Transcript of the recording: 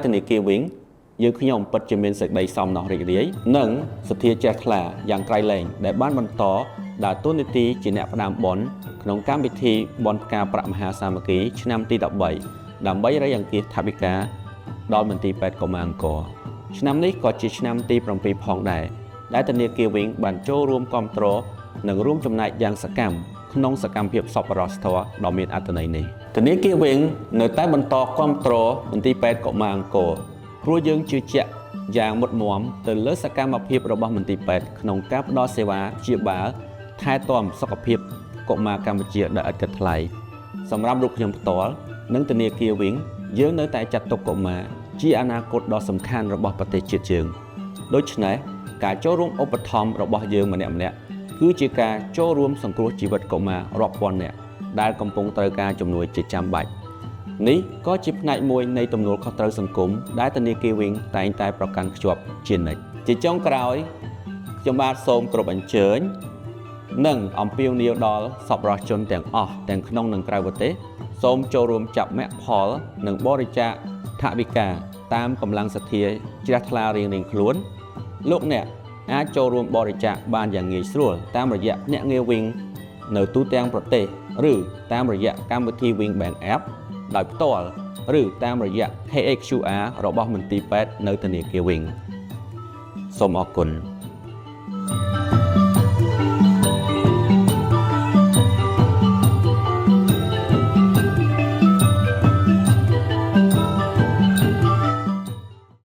ធនាគារវិញយើងខ្ញុំពិតជាមានសេចក្តីសំណោះរីករាយនិងសទ្ធាជ្រះថ្លាយ៉ាងក្រៃលែងដែលបានបន្តដើរតួនាទីជាអ្នកផ្ដើមបុណ្យក្នុងកម្មវិធីបុណ្យផ្កាប្រាក់មហាសាមគ្គីឆ្នាំទី13ដើម្បីរៃអង្គាសថវិកាដល់មន្ទីរពេទ្យកុមារអង្គរឆ្នាំនេះក៏ជាឆ្នាំទី7ផងដែរដែលធនាគារវិញបានចូលរួមគាំទ្រនិងរួមចំណែកយ៉ាងសកម្មក្នុងសកម្មភាពសប្បុរសធម៌ដ៏មានអត្ថន័យនេះធនាគារវិញនៅតែបន្តគាំទ្រមន្ទីរពេទ្យកុមារអង្គរព្រោះយើងជឿជាក់យ៉ាងមុតមមទៅលើសកម្មភាពរបស់មន្ទីរពេទ្យក្នុងការផ្តល់សេវាព្យាបាលថែទាំសុខភាពកុមារកម្ពុជាដោយឥតគិតថ្លៃសម្រាប់រូបខ្ញុំផ្ទាល់និងធនាគារវិញយើងនៅតែចាត់ទុកកុមារជាអនាគតដ៏សំខាន់របស់ប្រទេសជាតិយើងដូច្នេះការចូលរួមឧបត្ថម្ភរបស់យើងម្នាក់ៗគឺជាការចូលរួមសង្គ្រោះជីវិតកុមាររាប់ពាន់នាក់ដែលកំពុងត្រូវការជំនួយជាចាំបាច់នេះក៏ជាផ្នែកមួយនៃទំនួលខុសត្រូវសង្គមដែលធនាគារវិញតែងតែប្រកាន់ខ្ជាប់ជានិច្ចជាចុងក្រោយខ្ញុំបាទសូមគោរពអញ្ជើញនិងអំពាវនាវដល់សប្បុរសជនទាំងអស់ទាំងក្នុងនិងក្រៅប្រទេសសូមចូលរួមចាប់មគ្គផលនិងបរិច្ចាគថវិកាតាមកម្លាំងសទ្ធាជ្រះថ្លារៀងៗខ្លួនលោកអ្នកអាចចូលរួមបរិច្ចាគបានយ៉ាងងាយស្រួលតាមរយៈភ្នាក់ងារវិញនៅទូទាំងប្រទេសឬតាមរយៈកម្មវិធី Wing Bank App ដោយផ្ទាល់ឬតាមរយៈ KHQR របស់មន្ទីរពេទ្យនៅធនាគារវិញសូមអរគុណ